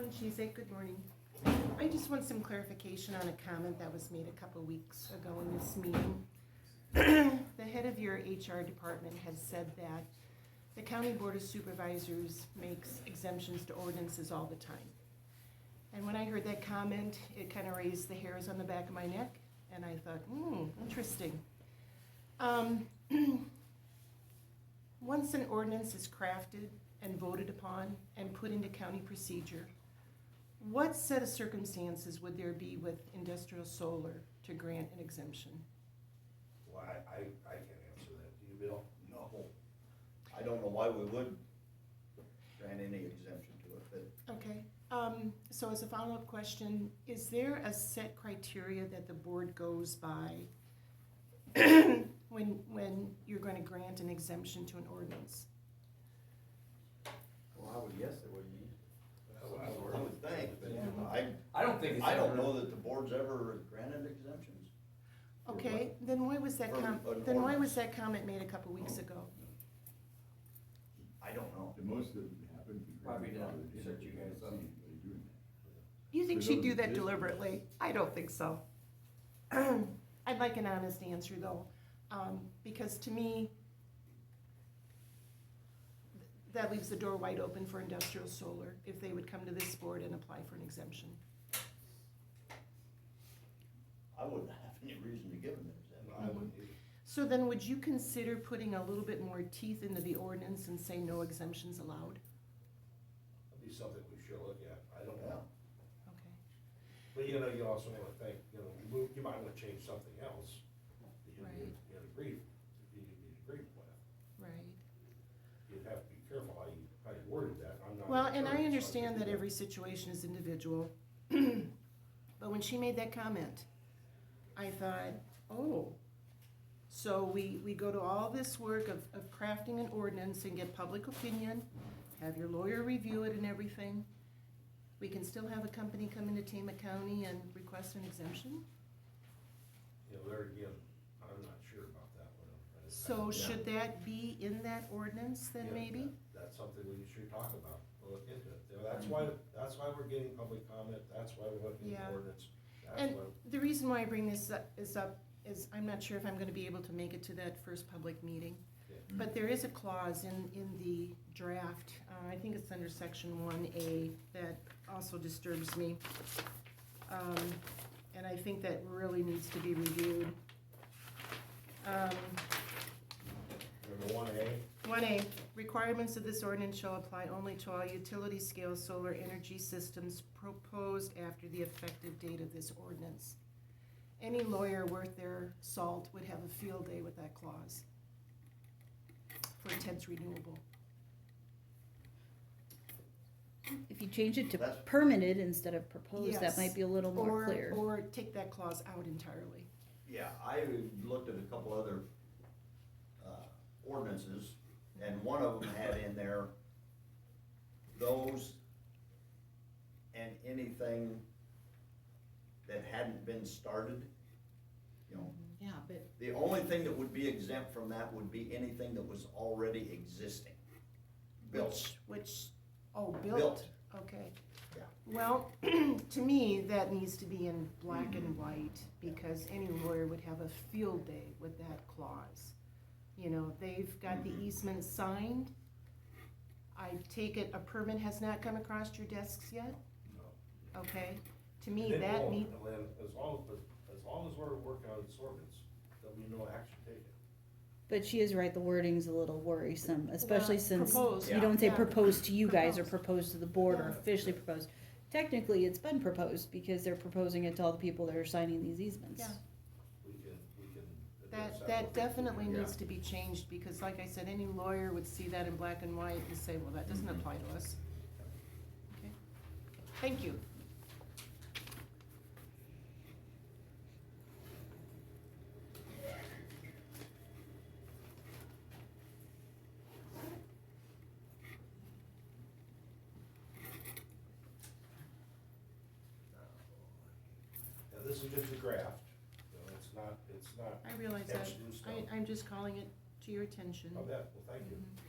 Chize, good morning. I just want some clarification on a comment that was made a couple weeks ago in this meeting. The head of your HR department has said that the County Board of Supervisors makes exemptions to ordinances all the time. And when I heard that comment, it kind of raised the hairs on the back of my neck, and I thought, interesting. Once an ordinance is crafted and voted upon and put into county procedure, what set of circumstances would there be with industrial solar to grant an exemption? Well, I can't answer that. Do you, Bill? No. I don't know why we would grant any exemption to it, but Okay, so as a follow-up question, is there a set criteria that the board goes by when you're going to grant an exemption to an ordinance? well, I would guess there would be. I I would think, but I don't think it's I don't ever- know that the board's ever granted exemptions. Okay, then why was that From an why was ordinance. that comment made a couple weeks ago? I don't know. The most that happened. Probably to set you guys up. You think For she'd those do that existing- deliberately? I don't think so. I'd like an honest answer though, because to me, that leaves the door wide open for industrial solar if they would come to this board and apply for an exemption. I wouldn't have any reason to give them an exemption. I wouldn't either. So then would you consider putting a little bit more teeth into the ordinance and say no exemptions allowed? That'd be something we should look at. I don't Yeah. know. Okay. But you also wanna think, you might wanna change something else that you Right. agreed with. Right. You'd have to be careful how you worded that. I'm not. Well, an and I attorney, so understand can't that do every situation is individual, but when she made that comment, I thought, oh, so we go to all this work of crafting an ordinance and get public opinion, have your lawyer review it and everything. We can still have a company come into Tama County and request an exemption? There again, I'm not sure about that one. So should that be in that ordinance then Yeah, maybe? That's something we should talk about. We'll look into it. That's why we're getting public comment. That's why we're looking at Yeah. the ordinance. That's And why. the reason why I bring this up is I'm not sure if I'm gonna be able to make it to that first public meeting. Yeah. But there is a clause in the draft, I think it's under section 1A, that also disturbs me. And I think that really needs to be reviewed. Number 1A. 1A, requirements of this ordinance shall apply only to all utility-scale solar energy systems proposed after the effective date of this ordinance. Any lawyer worth their salt would have a field day with that clause for Ted's Renewable. If you change it to That's- permitted instead of proposed, Yes. that might be a little more clear. Or take that clause out entirely. Yeah, I looked at a couple other ordinances, and one of them had in there those and anything that hadn't been started, Yeah, but the only thing that would be exempt from that would be anything that was already existing, built. Built, Built. okay. Yeah. Well, to me, that needs to be in black and white, because any lawyer would have a field day with that clause. They've got the easement signed. I take it a permit has not come across your desks yet? No. Okay, to me, It that won't, needs, Lynn, as long as we're working on this ordinance, there'll be no action taken. but she is right, the wording's a little worrisome, especially Well, since proposed, you don't say yeah. proposed to you guys or Proposed. proposed to the board or Yeah. officially proposed. Technically, it's been proposed because they're proposing it to all the people that are signing these easements. yeah, We can address that definitely Yeah. needs to be changed, because like I said, any lawyer would see that in black and white and say, well, that doesn't apply to us. Okay, thank you. Now, this is just a draft, it's not I realize that. etched in stone. I'm just calling it to your attention. I bet, well, thank you. Mhm.